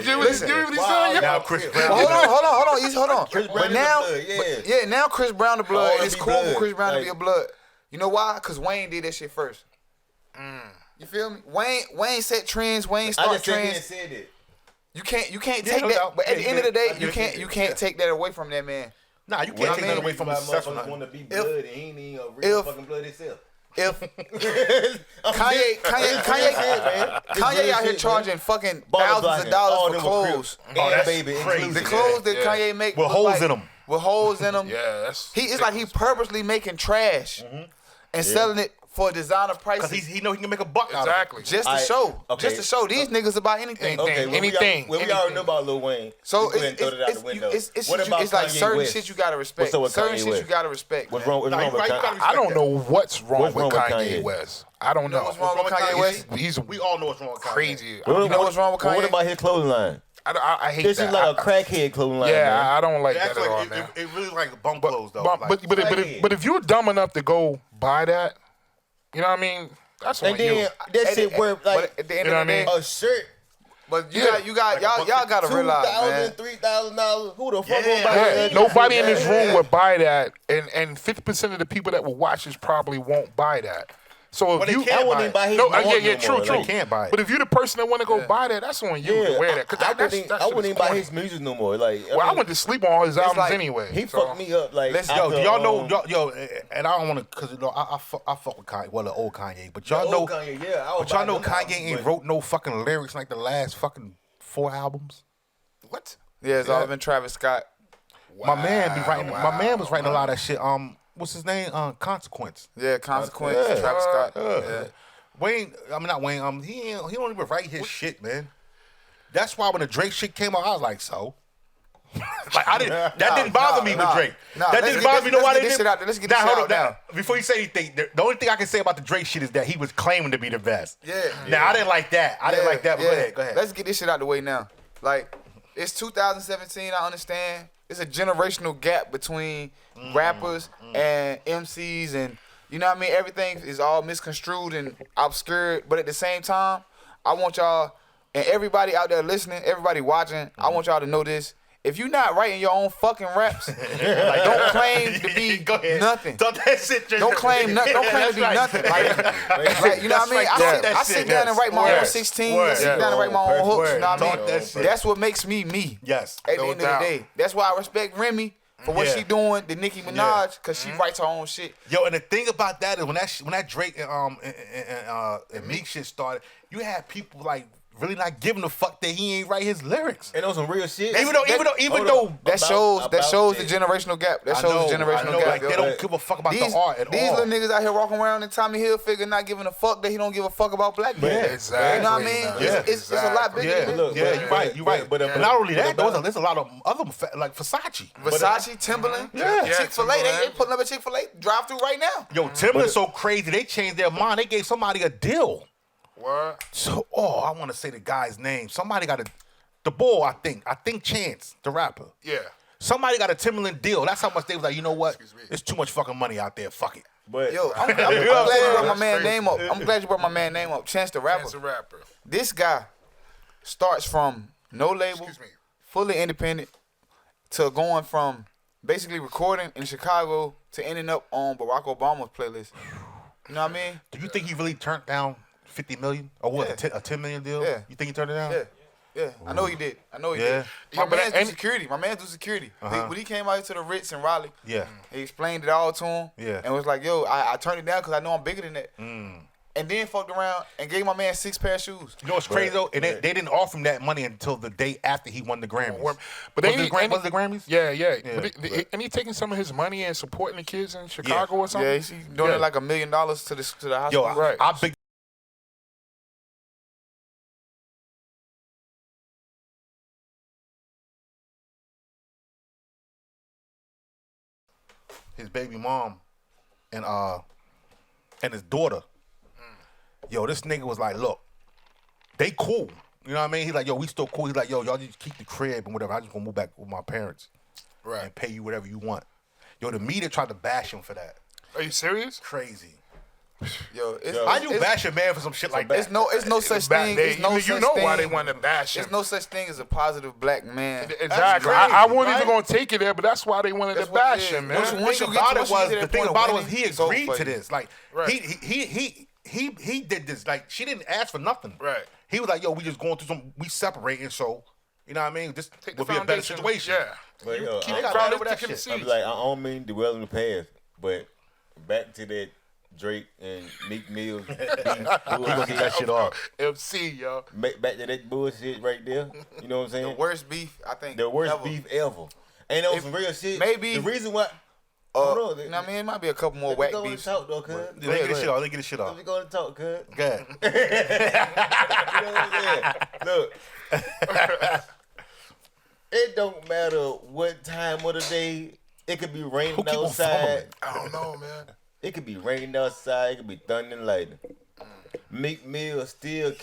you listen what he's saying? Now Chris Brown. Hold on. Chris Brown now Chris Brown the blood. Oh, It's be cool blood. for Chris Brown to Like- be a blood. You know why? Because Wayne did that shit first. You feel me? Wayne set trends. Wayne I start just said he trends. said it. You can't Yeah, take no that. doubt. But at the end of the day, I get you can't take that away from that man. Nah, you can't take that away from his success. Motherfuckers want to be blood and he ain't even a real fucking blood himself. If Kanye out here charging fucking thousands of dollars for clothes. that's Baby, crazy. The clothes that Kanye make With look holes like- in 'em. With holes in them. Yeah, It's like he purposely making trash and selling it for designer prices. Because he know he can make a buck out of it. exactly. Just to show. Okay. Just to show these niggas about anything. Okay, Anything. We already know about Lil Wayne. So We couldn't throw that out the window. it's What about like Kanye certain West? shit you gotta respect. What's up with Certain Kanye shit West? you gotta respect. What's wrong with Nah, you Kanye? gotta I don't know what's wrong What's with wrong with Kanye Kanye? West. I don't know. What's wrong with Kanye West? He's We all know what's wrong with Kanye. crazy. You know what's wrong with Kanye? What about his clothing line? I hate This that. is like a crackhead clothing line. Yeah, man. I don't like That's that at all, like man. it really like bum clothes though. But if you're dumb enough to go buy that, you know what I mean? That's on And then you. that shit worth But like at the end You know of the what I day, mean? a shirt. but y'all gotta realize, man. $2,000, $3,000. Who the fuck Yeah, gonna buy Yeah, that? nobody in this room would buy that, and 50% of the people that will watch this probably won't buy that. So But if they you, can't I wouldn't even buy his no, Mark no true. more. They can't buy it. But if you're the person that want to go buy that, that's on you to wear that. 'Cause I that wouldn't shit even is buy corny. his music no more. Like, Well, I went to sleep on all his albums like- anyway. he so. fucked me up. Like, Let's- Yo, do after, y'all know, yo, and I don't want to, cause you know, I fuck with Kanye, well, the old Kanye, but y'all know, Kanye, yeah, I would but y'all buy know them Kanye albums, ain't but- wrote no fucking lyrics like the last fucking 4 albums. What? Yeah, it's all been Travis Scott. My man be writing. My man was writing a lot of shit. What's his name? Consequence. Yeah, Consequence, Yeah. Travis Scott. Yeah. Wayne, I mean not Wayne. He don't even write his shit, man. That's why when the Drake shit came out, I was like, so. Like I didn't. That didn't bother me with Drake. That let's didn't get bother this- me. You know why let's they get this didn't? shit out there. Let's get this shit hold out on, now. Before you say anything, the only thing I can say about the Drake shit is that he was claiming to be the best. Yeah. Now I didn't like that. I didn't like that. But go ahead. Go ahead. Let's get this shit out the way now. Like, it's 2017, I understand. It's a generational gap between rappers and MCs, and you know what I mean? Everything is all misconstrued and obscured, but at the same time, I want y'all and everybody out there listening, everybody watching, I want y'all to know this. If you're not writing your own fucking raps, like, don't claim to be Go ahead. nothing. Talk that shit. Don't claim nothing. Don't claim to be nothing. Like, you know what I mean? I sit down and write my own 16. I sit down and write my own hooks. You know what I mean? Talk that shit. That's what makes me me. Yes. At the No end doubt. of the day, that's why I respect Remy for what Yeah. she doing. The Nicki Minaj, because she writes her own shit. Yo, and the thing about that is when that Drake and Meek shit started, you had people like really not giving a fuck that he ain't write his lyrics. And on some real shit. Even though That shows about the that. generational gap. That I shows know, the generational gap. like yo. they don't give a fuck about These, the art at these all. little niggas out here walking around in Tommy Hilfiger not giving a fuck that he don't give a fuck about black people. Yeah, exactly. You know what I mean? Yeah. It's a lot bigger Yeah, than look, that. you're right. But not only that, there's a lot of other like Versace. Versace, Timberland, Yeah. Chick-fil-A. They Timberland. pulling up a Chick-fil-A drive through right now. Yo, Timberland's so crazy. They changed their mind. They gave somebody a deal. What? So, I want to say the guy's name. Somebody got the boy, I think Chance, the rapper. Yeah. Somebody got a Timberland deal. That's how much they was like, you know what? It's too much fucking money out there. Fuck it. But Yo, I'm glad you brought my That's man crazy. name up. I'm glad you brought my man name up. Chance the Rapper. As a rapper. This guy starts from no label, Excuse me. fully independent, to going from basically recording in Chicago to ending up on Barack Obama's playlist. You know what I mean? Do you think he really turned down 50 million or what? Yeah. A 10 million deal? Yeah. You think he turned it down? Yeah. Yeah, I know he did. I know he Yeah. did. My Yeah, but man do and- security. My man do security. Uh-huh. When he came out to the Ritz in Raleigh, Yeah. he explained it all to him. Yeah. And was like, yo, I turned it down because I know I'm bigger than that. And then fucked around and gave my man 6 pair of shoes. You know what's crazy though? And they didn't offer him that money until the day after he won the Grammys. But they was it the Grammys? Yeah, yeah. Yeah. But and he taking some of his money and supporting the kids in Chicago or something. Yeah, he's doing it like $1 million to the hospital. Yo, Right. I big. His baby mom and his daughter. Yo, this nigga was like, look, they cool. You know what I mean? He's like, yo, we still cool. He's like, yo, y'all just keep the crib and whatever. I just gonna move back with my parents. Right. And pay you whatever you want. Yo, the media tried to bash him for that. Are you serious? Crazy. Yo, How you bash a man for some shit like that? It's no such thing. It's no you such know thing. why they want to bash him. There's no such thing as a positive black man. Exactly. crazy, I wasn't right? even gonna take it there, but that's why they wanted That's to what it bash is. him, man. Once The you thing get about to it was, that the thing point of about it was winning, he it's over agreed for to you. this. Like Right. he did this. Like she didn't ask for nothing. Right. He was like, yo, we just going through we separating, so you know what I mean? This Take the will be a better foundation. situation. Yeah. But You yo, keep I got grinding over that thick and shit. I be seeds. like, I don't mean to dwell in the past, but back to that Drake and Meek Mill. He gonna get that shit off. MC, yo. Back to that bullshit right there. You know what I'm saying? The worst beef, I think. The worst ever. beef ever. Ain't no some real shit. maybe- the reason why. You Hold on, know what I mean? It might be a couple more Let whack me go and beefs. talk though, cuz. Let me get this shit off. Let me get this shit off. Let me go and talk, cuz. Good. You know what I'm saying? Look. It don't matter what time of the day. It could be raining Who keep on outside. fumbling? I don't know, man. It could be raining outside. It could be thunder and lightning. Meek Mill still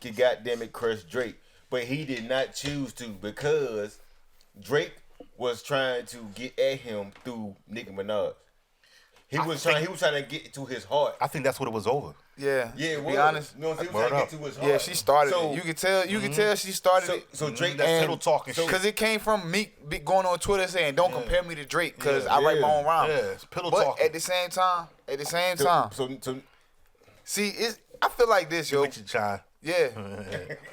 could goddamn it crush Drake, but he did not choose to because Drake was trying to get at him through Nicki Minaj. He was trying to get to his heart. I think that's what it was over. Yeah. Yeah, to be honest. You know what I'm saying? He was Word trying up. to get to his heart. Yeah, she started So- it. You can tell. You can tell she started it. So Drake, That And- pillow talking shit. Because it came from Meek going on Twitter saying, "Don't compare me to Drake, because I write my own rhymes." Yeah, it's pillow But talking. at the same time, so see, I feel like this, yo. With your child. Yeah.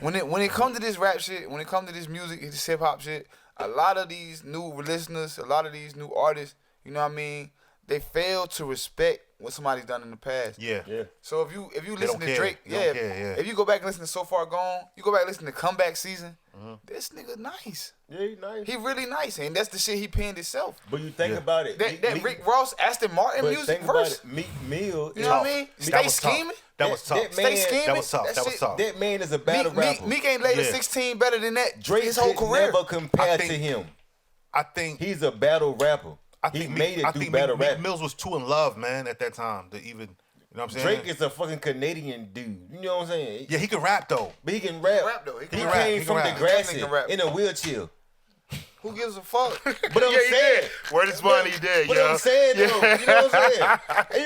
when it comes to this rap shit, when it comes to this music, this hip hop shit, a lot of these new listeners, a lot of these new artists, you know what I mean? They fail to respect what somebody's done in the past. Yeah. yeah. So if you listen don't to care. Drake, They don't care, yeah. if you go back and listen to So Far Gone, you go back and listen to Comeback Season, this nigga nice. Yeah, he nice. He really nice, and that's the shit he penned himself. But you think Yeah. about it. That Rick Ross, Aston Martin but music think about verse. it. Meek Mill. You know what I mean? That Stay was tough. scheming. That was tough. That Stay man- scheming. That was tough. That was shit- tough. That man is a battle rapper. Meek ain't laid a Yeah. 16 better than that. Drake his whole could career. never compare I to think- him. I think He's a battle rapper. I He think made Meek, it I through think battle Meek rap. Mills was too in love, man, at that time to even, you know what I'm saying? Drake is a fucking Canadian dude. You know what I'm saying? Yeah, he can rap though. But he can rap. rap, though. He He, can rap. He came can from rap. the He grassy definitely can rap. in a wheelchair. Who gives a fuck? But I'm Yeah, he saying, did. Word is money, he did, But yo. I'm saying though, you know what I'm saying? And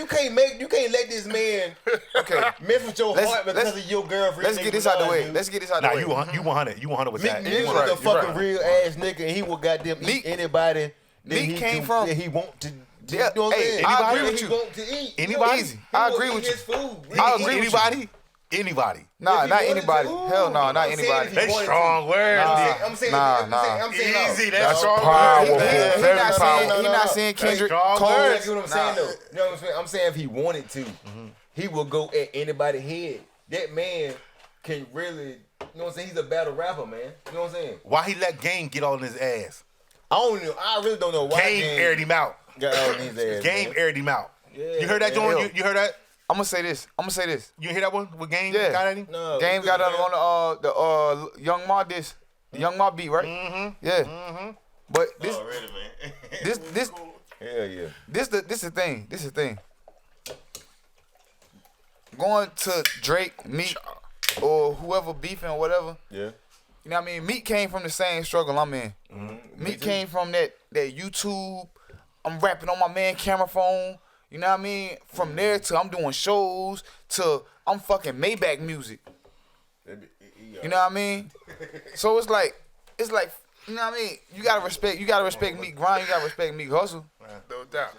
you can't let this man Okay. mess with your Let's- heart because let's- of your girlfriend. Let's Nicki get this out the Minaj, way. dude. Let's get this out the Nah, way. you 100. You 100 with Meek that. Mill You is 100. a fucking right. real ass nigga, and he will goddamn Meek- eat anybody that Meek he came can- from- that he want to. Yeah, You know what I'm hey, saying? I agree That with he you. want to eat. Anybody? Easy. I He agree will with eat you. his food. I agree with you. Anybody? Nah, If he not wanted anybody. to- Hell no, not I'm saying anybody. if he They wanted strong to. words. I'm saying, Nah, I'm saying, Easy, no. that's strong powerful. words. He Very not saying powerful. he not saying Kendrick strong Cole. words. You know what I'm saying though? You know what I'm saying? I'm saying if he wanted to, he will go at anybody's head. That man can really, you know what I'm saying? He's a battle rapper, man. You know what I'm saying? Why he let Game get all in his ass? I don't know. I really don't know why Game aired him out. got all in his ass. Game man. aired him out. Yeah, You heard that, man. John? You heard that? I'm gonna say this. You hear that one? With Game Yeah. got at him? No, Game we got good, out man. on the Young Ma disc. The Young Ma beat, right? Mm-hmm. Yeah. But this Already, man. this Hell yeah. this the thing. This is the thing. Going to Drake, Meek, or whoever beefing or whatever. Yeah. You know what I mean? Meek came from the same struggle I'm in. Mm-hmm. Meek came from that YouTube. I'm rapping on my man camera phone. You know what I mean? From there to I'm doing shows to I'm fucking Maybach music. You know what I mean? So it's like, you know what I mean? You gotta respect Meek grind. You gotta respect Meek hustle. No doubt.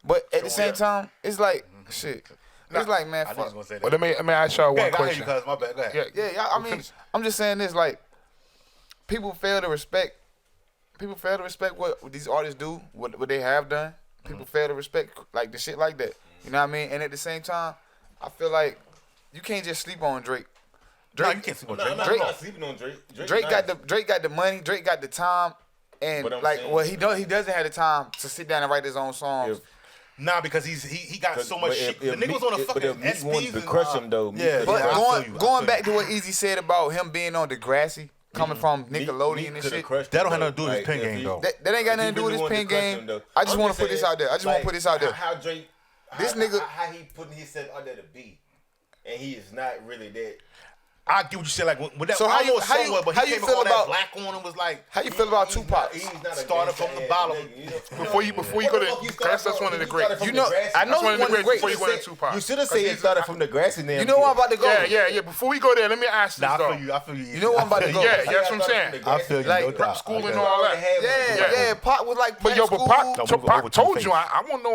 But at the same time, it's like Shit. It's like, man, I fuck. was gonna say that. Well, let me ask y'all one Go ahead, question. cuz my bad. Go ahead. Yeah, I mean, I'm just saying this, like, people fail to respect what these artists do, what they have done. People fail to respect, like, the shit like that. You know what I mean? And at the same time, I feel like you can't just sleep on Drake. No, you can't sleep on Drake. I'm not sleeping on Drake. Drake nice. got the money, Drake got the time, and But I'm like, saying- well, he doesn't have the time to sit down and write his own songs. Nah, because he got so much shit. The nigga was on a But fucking if Meek wanted SBs to and, crush him though. yeah, But I feel you. I going feel back you. to what Easy said about him being on Degrassi, coming from Nickelodeon and shit. That don't have nothing to do with his pen game, though. That ain't got nothing to do with his pen game. I just want to put this out there. How Drake, This nigga- how he putting himself under the beat, and he is not really that. I get what you said. Like when that, So I don't know what how song you- was, but how he you came feel with all that about- black on and was like, How you feel about Tupac? He's not a Started from the bottom. Before you go to, that's one of the great. You know, I know That's one of the one of the greats before greats. you go to Tupac. You should have said it started from the grass and then. You know where I'm about to go. Yeah. Before we go there, let me ask this nah, though. I feel you. You know where I'm about to go. Yeah, that's what I'm saying. I feel you. Like, no rap doubt. school I and got all it. that. Yeah. Pac was like But prep Pac, school. No, move over to told the you face. I want no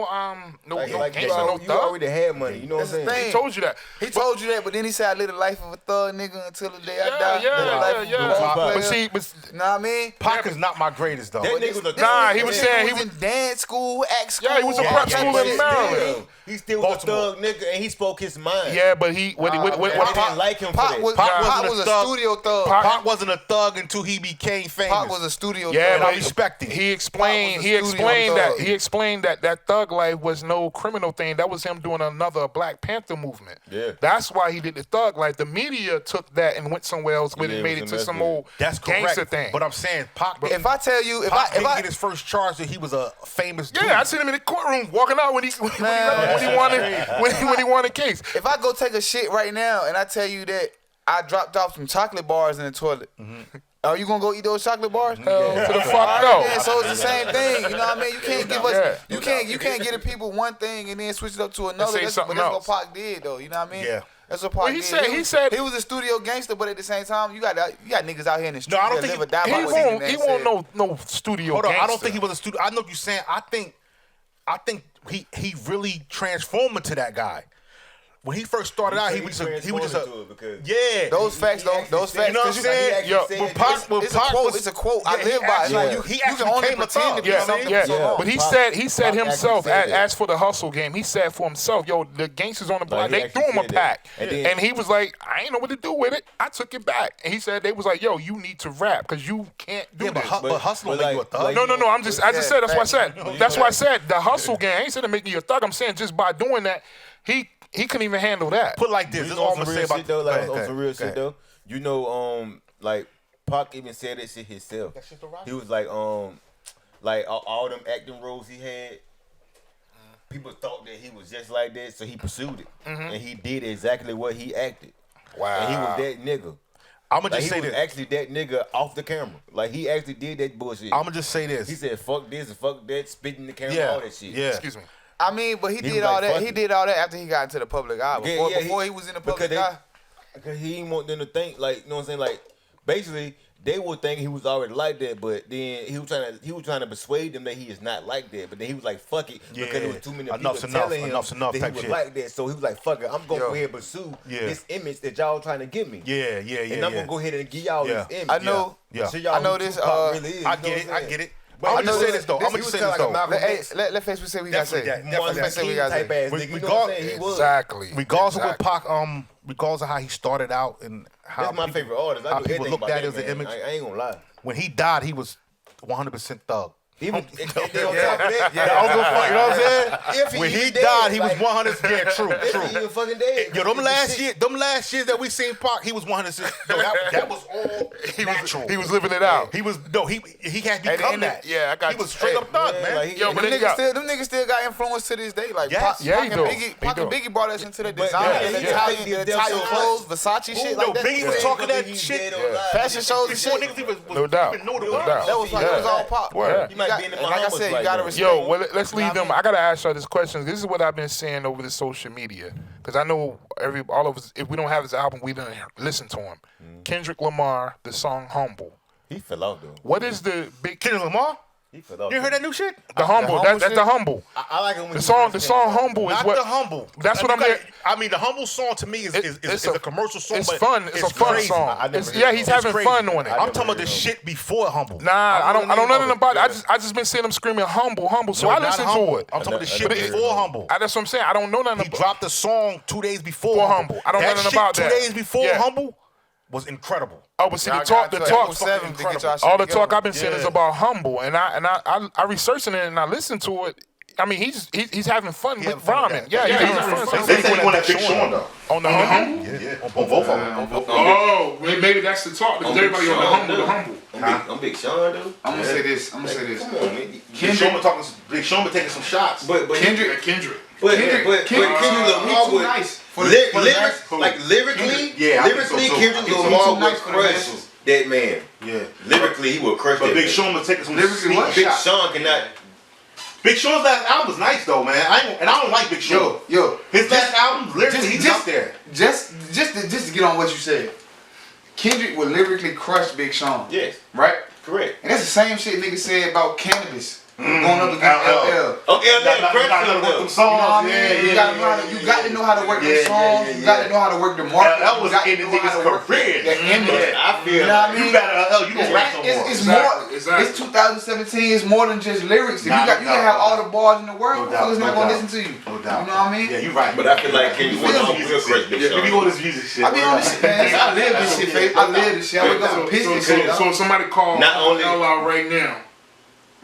Like gangster, no you thug. already had money. You know what I'm That's the saying? thing. He told you that. He told you that, but then he said, I live the life of a thug nigga until the day I Yeah, die. yeah, Live the life of a yeah. ball But player. But Know what I mean? Pac is not my greatest though. That nigga was a Nah, he This was nigga saying he was in dance school, act school. Yeah, he was a prep all school that in shit. Maryland. He still was a Baltimore. thug nigga, and he spoke his mind. yeah, but he what They didn't like him for Pac that. was, Pac Pac wasn't was a a thug. studio thug. Pac wasn't a thug until he became famous. Pac was a studio Yeah, thug. I but respect it. He explained. Pac was a He studio explained that. thug. He explained that thug life was no criminal thing. That was him doing another Black Panther movement. Yeah. That's why he did the thug life. The media took that and went somewhere else with Yeah, it, it made was it a to some mess with old That's gangster correct. thing. But I'm saying Pac. If I tell you, Pac didn't get his first charge that he was a famous dude. yeah, I seen him in the courtroom walking out when he won a case. if I go take a shit right now and I tell you that I dropped off some chocolate bars in the toilet, are you gonna go eat those chocolate bars? To the fuck no. Yeah, so it's the same thing. You know what I mean? You can't give us, Yeah. you can't give the people one thing and then switch it up to another. say That's something what else. Pac did, though. You know what I mean? Yeah. That's what Pac Well, he did. said- he was a studio gangster, but at the same time, you got niggas out here in the streets I don't that think live or die by He what won't. these He men won't said. no studio. Hold on, I gangster. don't think he was a studio. I know what you're saying. I think he really transformed into that guy. When he first started out, he was just a yeah. Those facts, though. Those facts. You know what I'm 'cause saying? Yo, when Pac It's a quote. It's a quote. I live by. It's like you he can actually only became a pretend to thug. be Yeah, something yeah. for so long. But he Pac- said Pac himself, actually said that. as for the hustle game, he said for himself, yo, the gangsters on the block, Like, he they threw him a actually said that. pack. And then- And he was like, I ain't know what to do with it. I took it back. And he said, they was like, yo, you need to rap because you can't do Yeah, but, this. but hustle but make you a like- thug. like- No, I just said, that's what I said. facts. That's why I said the hustle game. I ain't said to make you a thug. I'm saying just by doing that, he couldn't even handle that. Put it like this. You This is know all on I'm some gonna say real about shit though. Go Like ahead, on go some ahead. real shit though. You know, like Pac even said that shit himself. That shit the rock? He was like all them acting roles he had. People thought that he was just like that, so he pursued it, and he did exactly what he acted. Wow. And he was that nigga. I'm gonna Like just he say was this. actually that nigga off the camera. Like he actually did that bullshit. I'm gonna just say this. He said fuck this and fuck that, spitting the camera, Yeah, all that shit. yeah. Excuse me. I mean, but he was did all like, that. fuck He it. did all that after he got into the public eye. Yeah, Before he was in the public because eye. Because he didn't want them to think like, you know what I'm saying? Like, basically, they would think he was already like that, but then he was trying to persuade them that he is not like that. But then he was like, fuck it, because there was too many people Enough's enough, telling him enough's enough that type he was shit. like that. So he was like, fuck it, I'm gonna go ahead and pursue this image that y'all trying to give me. Yeah. And I'm gonna go ahead and give y'all Yeah. this image. I know. Yeah. So y'all I know who this, Tupac really is, I you know get what it. I'm I saying? get it. But I'm he gonna was- say this though. I'm he gonna was say kinda this like a though. Malcolm Hey, X. let Face say what he got to say. Definitely Martin Let's Luther say we King got type to ass Re- nigga. You know regard- what I'm saying? He was. Exactly. Regardless of what Exactly. Pac, regardless of how he started out and how That's my people- favorite artist. I how do people everything looked about at it that as an man. image. I ain't gonna lie. When he died, he was 100% thug. Even on top of that, I don't give a fuck, you know what I'm saying? When he even dead, died, he was like- 100. Yeah, true, If he true. even fucking dead. Yo, them The last shit- years that we seen Pac, he was 100. Yo, that was all natural. He was living it out. He had At the become end of- that. yeah, I got He was you. straight Hey, up thug, man. like he- Yo, Them but then you niggas, got, them niggas still got influence to this day. Like Yes. Pac, Yeah, Pac he and do. Biggie, He Pac and do. Biggie brought us into the But design, yeah, the he Italian, did the them Italian so clothes, much. Versace shit Yo, like that. Biggie was talking that shit. Fashion shows and Before shit. niggas even No doubt. even know the No words. doubt. That was like, it was all Pac. Word. He might be in the And like I Bahamas said, you right gotta now. respect. Yo, well, let's You know leave what I them. mean? I gotta ask y'all this question. This is what I've been seeing over the social media, because I know all of us. If we don't have his album, we don't listen to him. Kendrick Lamar, the song "Humble." He fell out though. What is the big? Kendrick Lamar? He fell off. You heard that new shit? The Humble. That's the Humble. I like it when The song Humble is Not what. the Humble. That's what I'm saying. there. I mean, the Humble song to me is a commercial song. It's but fun. It's a fun crazy. song. He's having crazy. fun on it. I'm talking about the shit before Humble. Nah, I don't know nothing about it. I just been seeing him screaming Humble. So I listen to it. I'm talking about the shit before Humble. That's what I'm saying. I don't know nothing He about dropped the song 2 days before Humble. I don't know nothing about that. 2 days before Humble was incredible. Oh, but see, the talk, all the talk I've been saying is about Humble, and I researched it and I listened to it. I mean, he's having fun with rhyming. Yeah, he's having fun. They say he want that Big Sean though. On the Humble? Yeah, on both of them. Oh, maybe that's the talk because everybody on the Humble. I'm Big Sean, dude. I'm gonna say this. Come on, man. Big Sean taking some shots. But Kendrick. But Kendrick Lamar too was nice. lyrically, Yeah, I think so, too. Kendrick Lamar would crush that man. Yeah. Lyrically, he would crush But that Big man. Sean was taking some Lyrically what? Big shots. Sean cannot. Big Sean's last album was nice though, man. I don't like Big Sean. Yo, His last album, lyrically, he's up there. Just to get on what you said, Kendrick would lyrically crush Big Sean. Yes, Right? correct. And that's the same shit niggas said about cannabis. Going up against LL. Oh, You gotta work them songs. You know what I mean? You got to know how to work them songs. You got to know how to work the market. That was You got to in the know how nigga's to work career. the image. I feel You know what I mean? You better, you don't rap no more. It's Exactly, more. exactly. It's 2017. It's more than just lyrics. If you Nah, got, you no can have doubt. all the bars in the world. No doubt, Motherfuckers no not gonna doubt. listen to you. No doubt. You know what I mean? Yeah, you right. But I feel like Kendrick Lamar will crush Big If you Sean. go this music shit. I be on this shit, man. I live this shit, face. I live this shit. I wake up and piss this shit. So if somebody called Not only- LL out right now.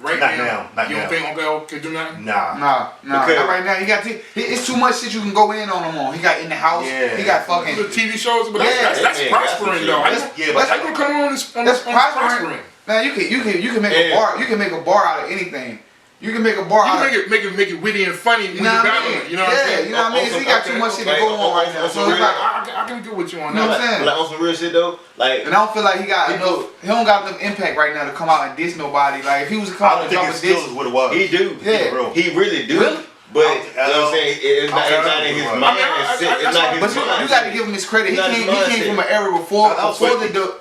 Not now, not You don't now. think Uncle L can do nothing? Nah. Nah, Because- not right now. He got it's too much shit you can go in on him on. He got In the House. Yeah. He got fucking. The TV shows, but Yeah, that's man, prospering though. Yeah, but I can come on this That's prospering. prospering. Now you can make a Yeah. bar. You can make a bar out of anything. You can make a bar You out can of. make it witty and funny when You know you what I battle mean? it. You know what I'm saying? You know what I mean? So he got too much shit to go on right now. So it's like, I can get with you on You know that. what I'm saying? Like on some real shit though, like and I don't feel like he got enough. He don't got enough impact right now to come out and diss nobody. Like if he was to come I out don't and think drop his a diss, skills is what it was. he do. Yeah. He really do. Really? But you know what I'm saying? It's not in his mind. It's not but his you mind. got to give him his credit. He Not came his from mindset. an era before That was the.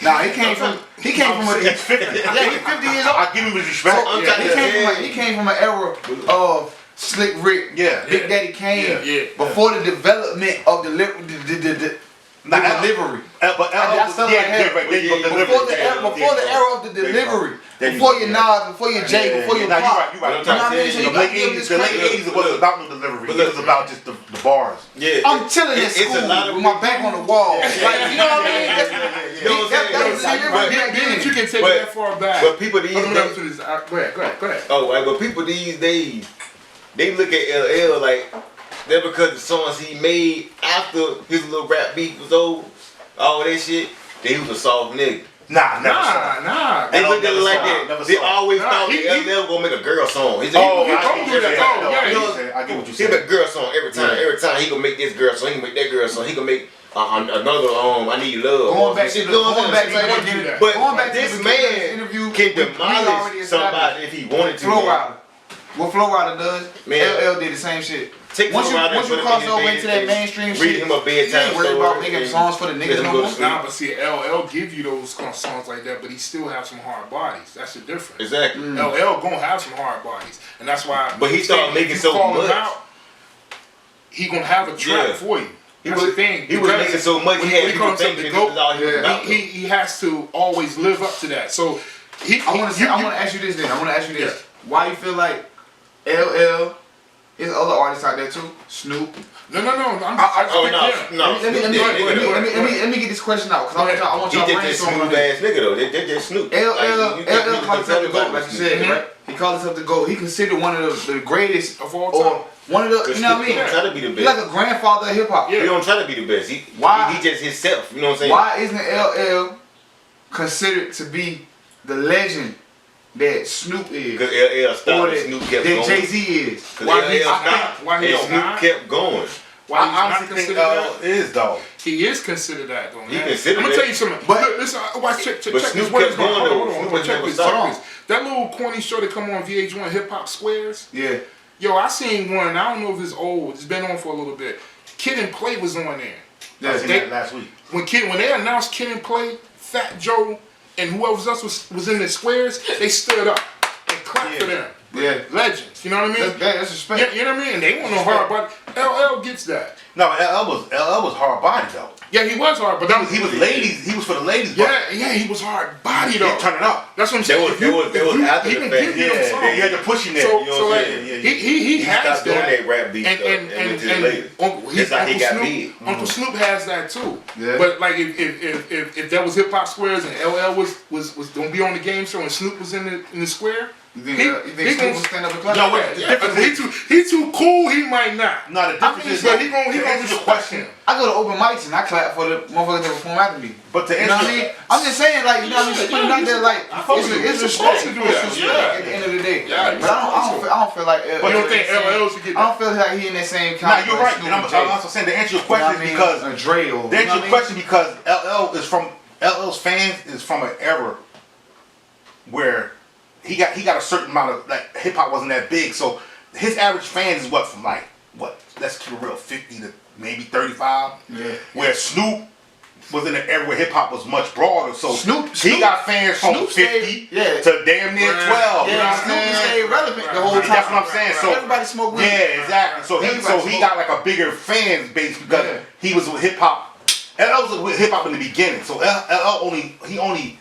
Nah, he came from a. He's 50. Yeah, he's 50 years old. I give him his respect. I'm trying to say- He came from an era of Slick Rick, Yeah. Big Daddy Kane, Yeah. before the development of the delivery. But I felt like that. Before the era of the delivery, before your Nas, before your Jay, before your Pop. You right. You know what I mean? So you gotta give him this The late credit. 80s wasn't about no delivery. It was about just the bars. Yeah, I'm chilling at it's a school lot of with my back on the wall. Like, you know what I mean? You know what I'm saying? That was the delivery back Then you then. can take But- it that far back. But people these Go days, ahead. oh, right, but people these days, they look at LL like that because the songs he made after his little rap beat was over, all that shit, that he was a soft nigga. Nah, never saw it. Nah. They look at it never like saw it. that. Never They saw it. always Nah, thought he- that LL gonna make a girl song. He said, Oh, he I don't get do what that. you Oh, said. yeah, I he- get what you said. I get what you he make a said. girl song every time. Yeah. Every time he gonna make this girl song, he can make that girl song. He gonna make another I Need Love. Going back Shit to going going on. back to He that would do that. But going back to this the beginning of this man interview, can we already demolish established. somebody if he wanted to. Flow man. Rider. What Flow Rider does, Man. LL did the same shit. Take Once Flow Rider you and put him cross in over his into bed that and mainstream read shit, him a bedtime you ain't worried story about making and songs for the let niggas him no go to more. sleep. Nah, but see, LL give you those kind of songs like that, but he still have some hard bodies. That's the difference. Exactly. LL gonna have some hard bodies, and that's why. But he started if making you so call him much. out, he gonna have a track Yeah. for you. He That's was the thing. He was because making so much. when He had he people call himself thinking the this is all he was GOAT, about. he has to always live up to that. So I want to ask you this then. I want to ask you this. Why you feel like LL is other artists out there too? Snoop. No. I'm No. Let me get this question out because I want He y'all just this brainstorm on smooth this. ass nigga though. They just Snoop. LL calls himself the GOAT, like you said, Mhm. right? He calls himself the GOAT. He considered one of the greatest Of all or time. one of the, you know what I He mean? don't try to be the He's like best. a grandfather of hip hop. Yeah. He don't try to be the best. Why? He just himself. You know what I'm saying? Why isn't LL considered to be the legend that Snoop is? Because LL Or stopped and that, Snoop kept that going. Jay-Z is? Because Why LL he's stopped not? Why and he's Snoop not? kept going. Why he's I not honestly think considered that? is though. He is considered that though, man. He considered I'm gonna that. tell you something. But- Look, listen, watch, check But this. Snoop What kept is going on? going, Hold though. on. Snoop Check never this. stopped. Check this. That little corny show that come on VH1, Hip Hop Squares. Yeah. Yo, I seen one. I don't know if it's old. It's been on for a little bit. Kid and Play was on there. I seen that last week. When they announced Kid and Play, Fat Joe, and whoever else was in the squares, they stood up and clap for them. Yeah. Legends. You know what I mean? That's respect. You know what I mean? And they want no hard body. LL gets that. No, LL was hard body though. Yeah, he was hard, but He was ladies. He was for the ladies. Yeah, he was hard body though. Turn it up. That's what I'm saying. There was after the fact. Yeah, he had to push him there. So, You know so what I'm like, saying? he has stopped doing that. that rap beat stuff and went to the ladies. That's how he got big. Uncle Snoop has that too. Yeah. But like if that was Hip Hop Squares and LL was gonna be on the game show and Snoop was in the square. You think Snoop will stand up and clap? No, wait. The difference is He too cool. He might not. no, the difference is But he gonna to answer your respect question. him. I go to open mics and I clap for the motherfuckers that perform after me. But to You know what I answer, mean? I'm just saying, like, you know what I mean? Put it out there, like, it's respect. to do It's that. respect at the end of the day. Yeah, But I don't feel like. But you don't think LL should get I don't feel like he in that same nah, category. you're right. as And I'm Snoop and Jay. also saying to answer your You know what question I mean? because A Dre or. to answer your question because LL's fans is from an era where he got a certain amount of like hip hop wasn't that big, so his average fans is from let's keep it real, 50 to maybe 35. Yeah. Where Snoop was in an era where hip hop was much broader, so Snoop he got fans from Snoop 50 stayed- yeah. to damn near 12. You know Yeah, what I'm Snoop saying? stayed relevant the whole time. That's what I'm saying. So Everybody smoke weed. yeah, exactly. So he got like a bigger fan base because he was with hip hop. LL was with hip hop in the beginning. So LL only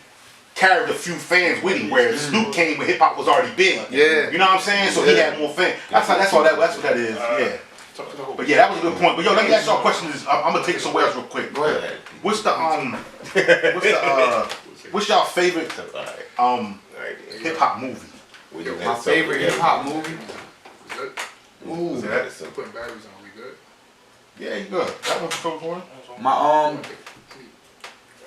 carried a few fans with him, whereas Snoop came when hip hop was already big. Yeah. You know what I'm saying? So he had more fans. That's what that is. Yeah. But yeah, that was a good point. But yo, let me ask y'all a question. I'm gonna take it somewhere else real quick. Go ahead. What's y'all favorite hip hop movie? My favorite hip hop movie. Ooh, That's putting batteries on. We good? Yeah, you good. That one's for one. My All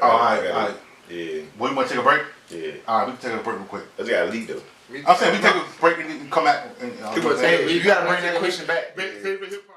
right. Yeah. We want to take a break? Yeah. All right, we can take a break real quick. I just got to lead though. I'm saying we take a break and come back. And, Hey, you gotta bring that question back. Favorite hip hop.